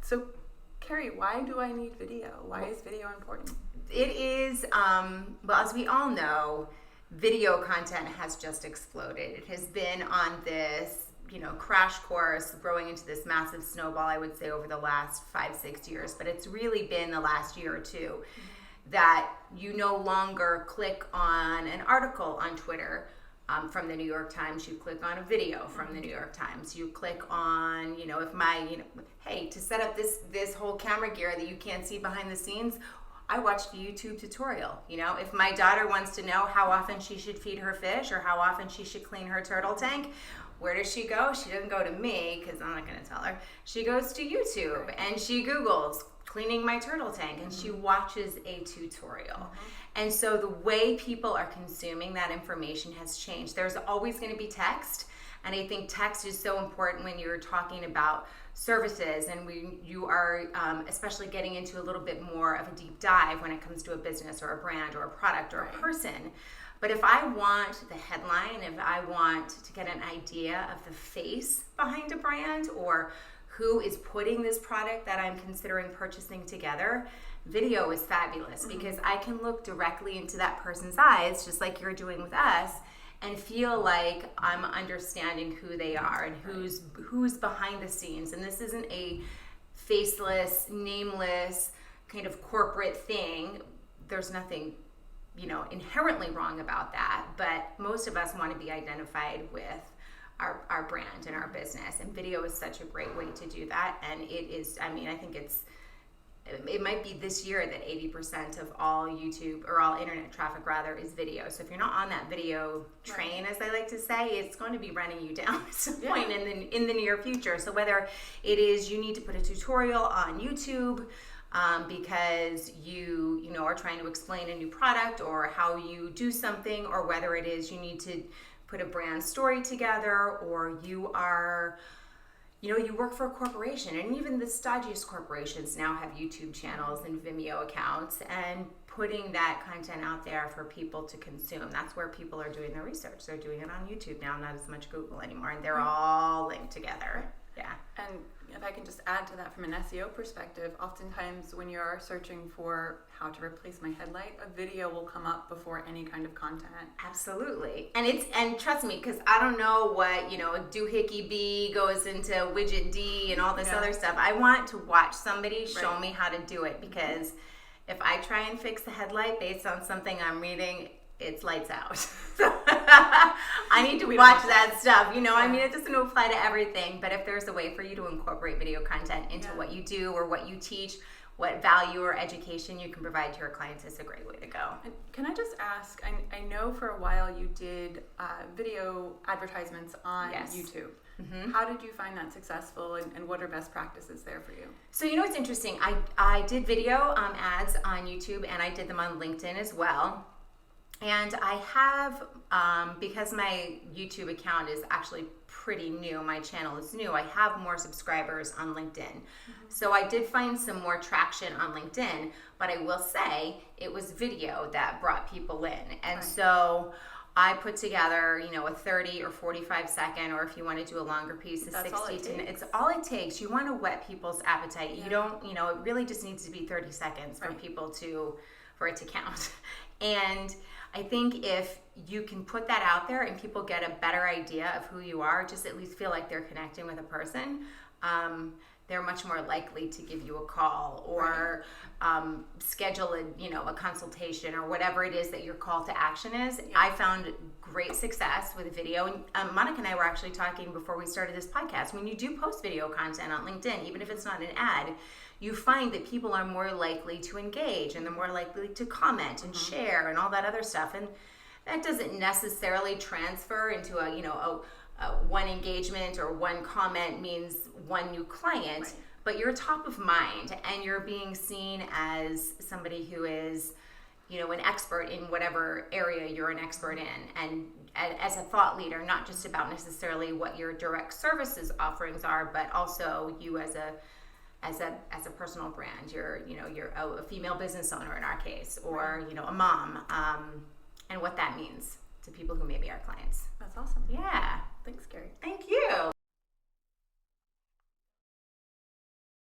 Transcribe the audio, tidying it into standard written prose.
So, Kerry, why do I need video? Why is video important? It is, well, as we all know, video content has just exploded. It has been on this, crash course, growing into this massive snowball, I would say, over the last 5-6 years. But it's really been the last year or two that you no longer click on an article on Twitter from the New York Times. You click on a video from the New York Times. You click on, hey, to set up this whole camera gear that you can't see behind the scenes, I watched a YouTube tutorial. If my daughter wants to know how often she should feed her fish or how often she should clean her turtle tank, where does she go? She doesn't go to me, because I'm not going to tell her. She goes to YouTube and she Googles cleaning my turtle tank, and she watches a tutorial. And so the way people are consuming that information has changed. There's always going to be text, and I think text is so important when you're talking about services, and when you are especially getting into a little bit more of a deep dive when it comes to a business or a brand or a product or a person. But if I want the headline, if I want to get an idea of the face behind a brand or who is putting this product that I'm considering purchasing together, video is fabulous because I can look directly into that person's eyes, just like you're doing with us, and feel like I'm understanding who they are and who's behind the scenes. And this isn't a faceless, nameless kind of corporate thing. There's nothing, inherently wrong about that, but most of us want to be identified with our brand and our business, and video is such a great way to do that. And it is, I think it might be this year that 80% of all YouTube or all internet traffic rather is video. So if you're not on that video train, as I like to say, it's going to be running you down at some point in the near future. So whether it is you need to put a tutorial on YouTube because you are trying to explain a new product or how you do something, or whether it is you need to put a brand story together, or you are, you work for a corporation, and even the stodgiest corporations now have YouTube channels and Vimeo accounts, and putting that content out there for people to consume. That's where people are doing their research. They're doing it on YouTube now, not as much Google anymore, and they're all linked together. Yeah. And if I can just add to that from an SEO perspective, oftentimes when you are searching for how to replace my headlight, a video will come up before any kind of content. Absolutely. And trust me, because I don't know what, doohickey B goes into widget D and all this other stuff. I want to watch somebody show me how to do it, because if I try and fix the headlight based on something I'm reading, it's lights out. I need to watch that stuff. It doesn't apply to everything, but if there's a way for you to incorporate video content into what you do or what you teach, what value or education you can provide to your clients, is a great way to go. And can I just ask, I know for a while you did video advertisements on YouTube. Mm-hmm. How did you find that successful, and what are best practices there for you? So it's interesting. I did video ads on YouTube, and I did them on LinkedIn as well. And I have, because my YouTube account is actually pretty new, my channel is new, I have more subscribers on LinkedIn. Mm-hmm. So I did find some more traction on LinkedIn, but I will say it was video that brought people in. And so I put together, a 30 or 45 second, or if you want to do a longer piece, a 60 to, it's all it takes. You want to whet people's appetite. You don't, it really just needs to be 30 seconds for people for it to count. And I think if you can put that out there and people get a better idea of who you are, just at least feel like they're connecting with a person, they're much more likely to give you a call or schedule a consultation or whatever it is that your call to action is. Yeah. I found great success with video. And Monica and I were actually talking before we started this podcast. When you do post video content on LinkedIn, even if it's not an ad, you find that people are more likely to engage, and they're more likely to comment and share and all that other stuff. And that doesn't necessarily transfer into a one engagement or one comment means one new client, but you're top of mind and you're being seen as somebody who is, an expert in whatever area you're an expert in, and as a thought leader, not just about necessarily what your direct services offerings are, but also you as a personal brand. You're a female business owner in our case, or a mom, and what that means to people who